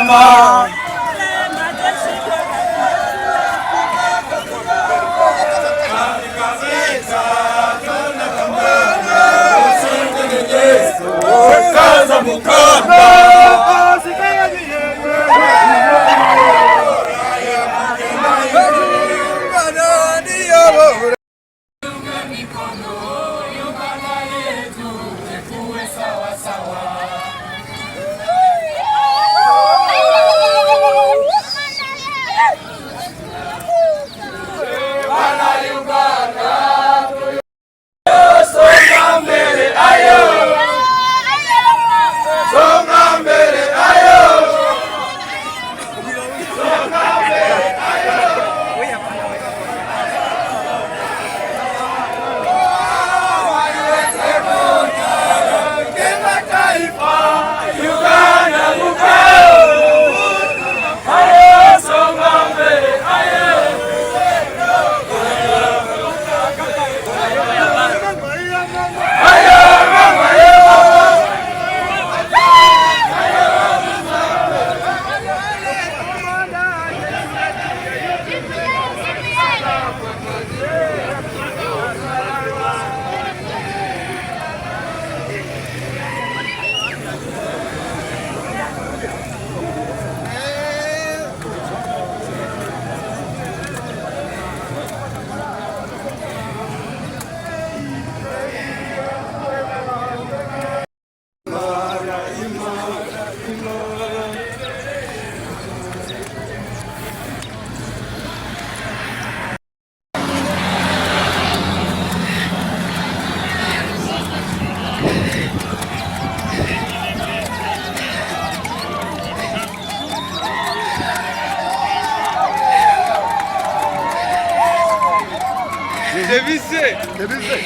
mama. Kaza mukanda. Devise.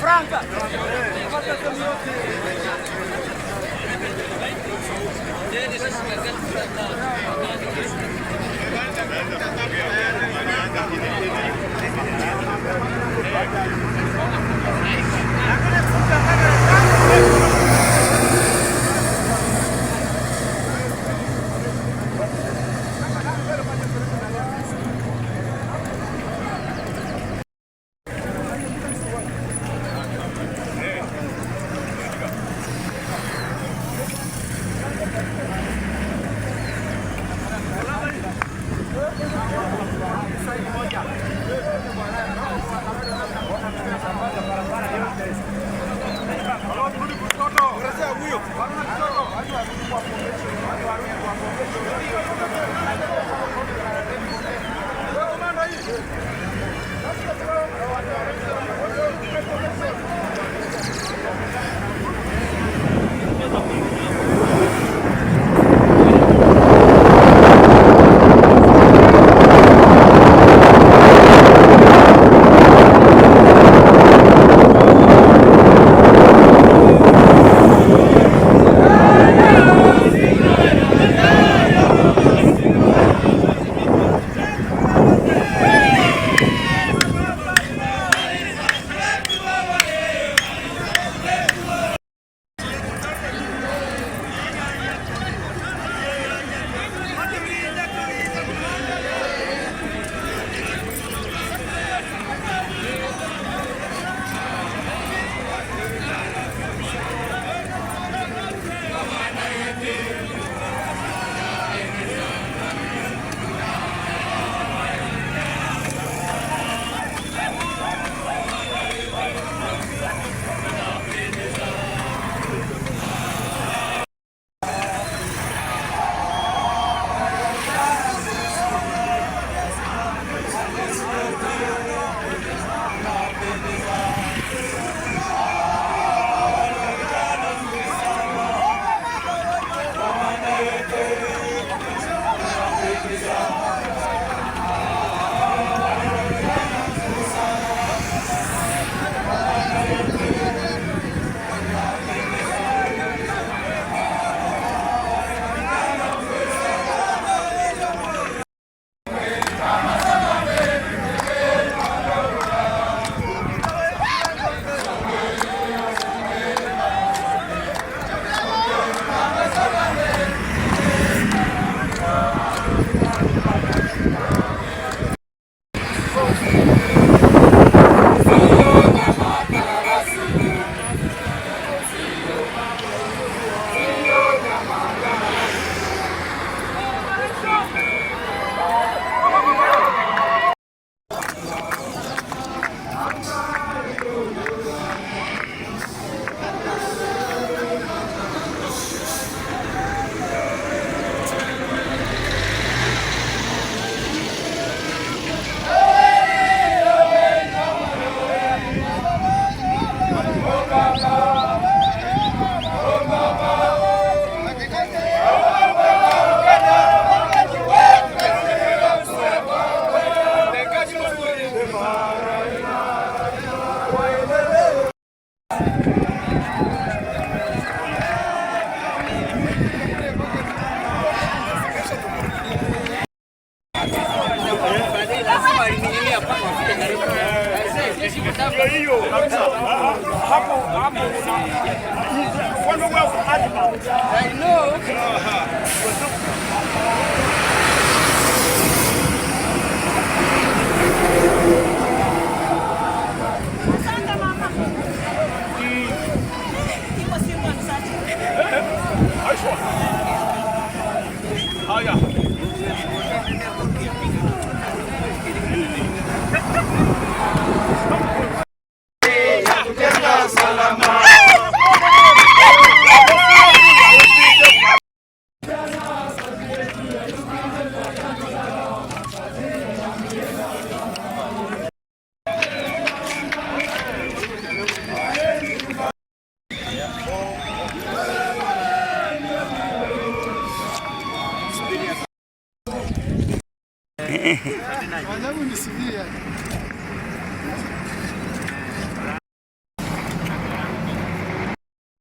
Franca!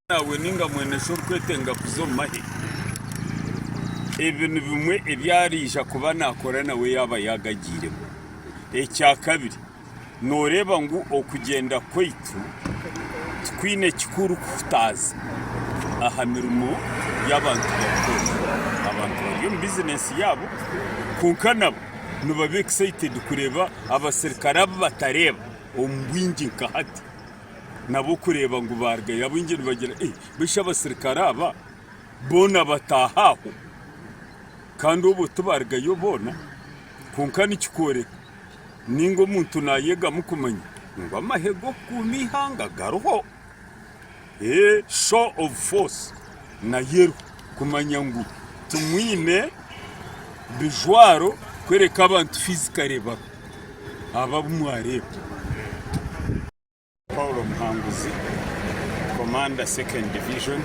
nawe ninga mwene shorkwetenga kuzomahe ibintu bimwe ibyarisha kuba nakora nawe yaba yagagiremo. Icya kabiri noreba ngo okugenda kwaitu twine kikuru kutaza aha mirimo y'abantu bakora abantu bari mu business yabo kunkanabo nubabe excited kureba abasirikare batareba ombwingi nkahati nabo kureba ngo barga yabingi bagira bisha abasirikare aba bona batahaho kandi ubu tubarga yo bona kunkana ikikore ningo muntu nayega mukumanya ngo amahego kumihanga garuho show of force na yeru kumanya ngo tumwine bijwaro kwereka abantu physically ba aba bumwareba. Paul Mhanguzi, Commander 2nd Division.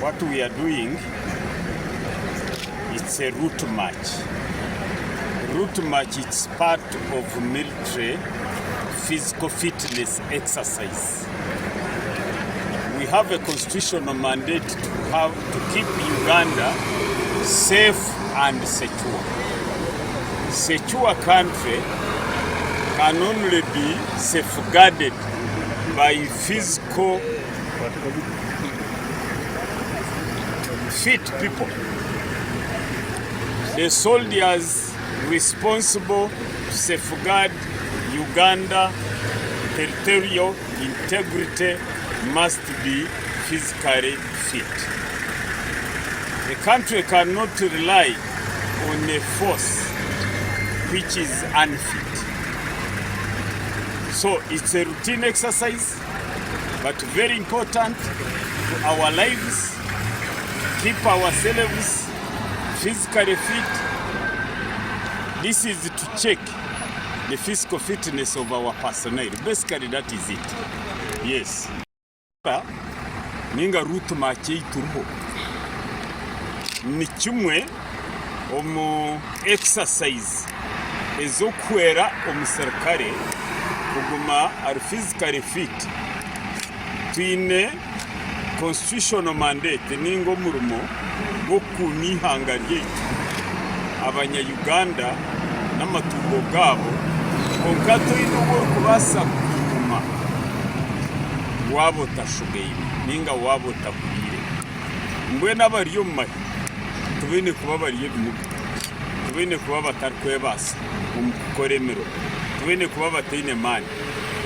What we are doing, it's a route march. Route march, it's part of military physical fitness exercise. We have a constitutional mandate to keep Uganda safe and secure. Secure country can only be safeguarded by physical fit people. The soldiers responsible to safeguard Uganda territorial integrity must be physically fit. The country cannot rely on a force which is unfit. So it's a routine exercise, but very important to our lives, keep ourselves physically fit. This is to check the physical fitness of our personnel. Basically, that is it. Yes. Ninga route march ituruho. Ni kimwe omu exercise ezokwera omusirikare kuguma ari physically fit. Twine constitutional mandate ningo murumo go kumihanga ry'itu abanya-Uganda n'amatungo gabo konkato y'uwo kubasa kuguma wabo tashugeyi ninga wabo takubire mbwe n'abariyo mu tubene kuba bariye bimuga tubene kuba batarkwebasa umukoremero tubene kuba batine mani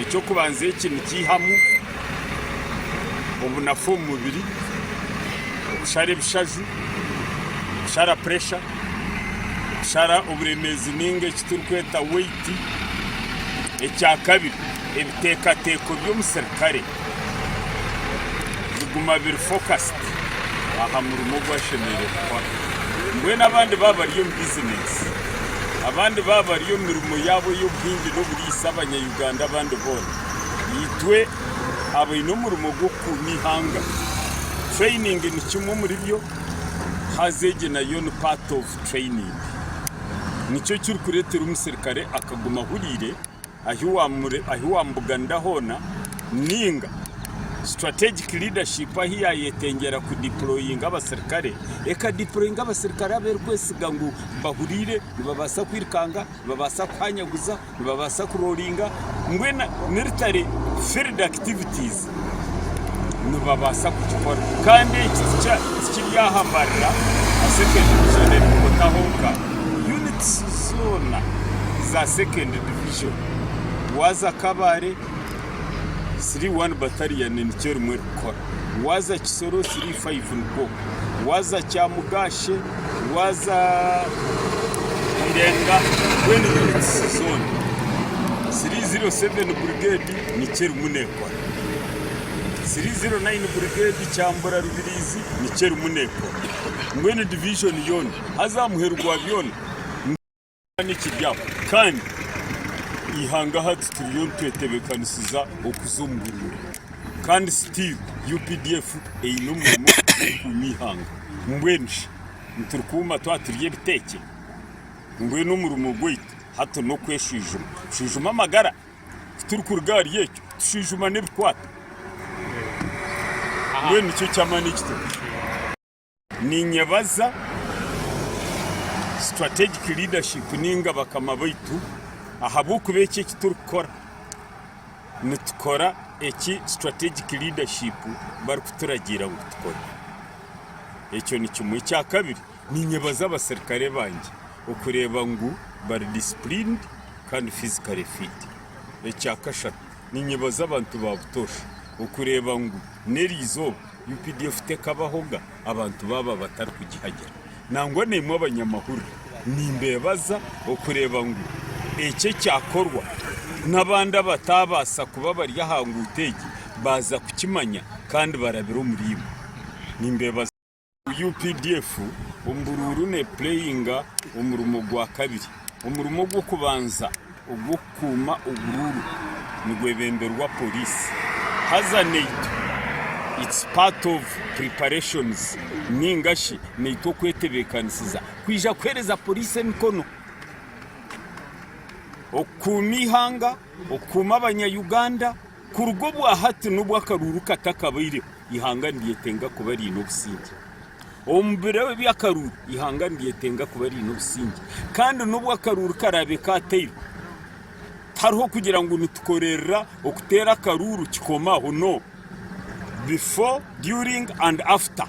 icyo kubanze ikintu kihamu ubunafu mubiri ubushare bishaju ubushara pressure ubushara uburemezi ninge kiturkweta weight. Icya kabiri ibitekateko by'umusirikare biguma biri focused aha murimo gwashemerera kwa mbwe n'abandi babariyo mu business abandi babariyo mirimo yabo y'ubwingi n'uburisa abanya-Uganda abandi bona yitwe abayino murimo go kumihanga. Training ni kimwe muri byo hazege nayo ni part of training. Nicyo cyuri kuretera umusirikare akaguma hurire ahiwambuga ndahona ninga strategic leadership ahiya yetengera ku deploying abasirikare eka deploying abasirikare aberkwesiga ngo bahurire nibabasa kwirkanga nibabasa kwanyaguza nibabasa kurolinga ngwena military field activities nibabasa kukikora kandi ikiryahambarira second division n'ubutahonka units zona za second division waza Kabare 31 battalion ni cyo rumwe rukora waza Kisoro 35 ngo waza Cyamugashe waza Irenga when units zone 307 brigade ni cyo rumuneko 309 brigade Cyambura Rubirizi ni cyo rumuneko ngwene division yone azamuherwa byone n'ikiryaho kandi ihanga hati turiyo twetebekanisiza okuzumbura kandi still UPDF eyino murimo kumihanga mbwenshi nturukuma twaturiye biteke ngwe n'umurumo gwita hato no kweshijuma shijuma amagara turi ku rugari yecyo tushijuma n'ebikwata ngwe nicyo cyamani kito ni nyabaza strategic leadership ninga bakama baitu ahabuku beke kiturukora nitukora eki strategic leadership bari kuturagira ngo tukore ecyo ni kimwe cya kabiri ni nyabaza abasirikare banjye ukureba ngo bari disciplined kandi physically fit ecya kashatu ni nyabaza abantu babutosha ukureba ngo nerizo UPDF tekabahoga abantu baba batari kugihagera nangwa nemo abanyamahuru nimbebaza ukureba ngo ece cyakorwa n'abandi batabasa kuba bari yahanga utegi baza kukimanya kandi barabira umuribo nimbebaza UPDF umbururu ne playinga umurumo gwa kabiri umurumo gwo kubanza ugukuma ubururu nigwebemberwa police hazanate it's part of preparations ningashi neito kwetebekanisiza kwija kwereza police mikono okumihanga okuma abanya-Uganda ku rugo bwa hati n'ubwa karuru katakabaire ihanga ndiyetenga kubari no busingi ombere we byakaruru ihanga ndiyetenga kubari no busingi kandi n'ubwa karuru karabe kateyo hariho kugira ngo nitukorera okutera karuru kikomaho no before during and after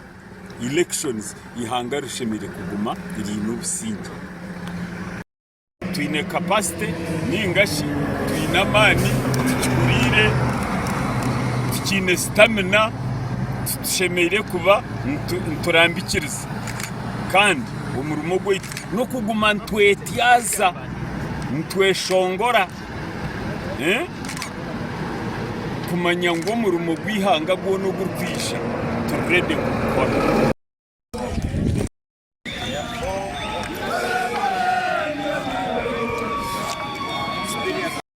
elections ihanga rishemire kuguma iri no busingi tuine capacity ningashi tuina mani tukurire tukine stamina tushemire kuba nturambikiriza kandi umurumo gwe no kuguma ntwetyaza ntweshongora kumanya ngo umurumo gwihanga gwo no gurkwisha turede gukora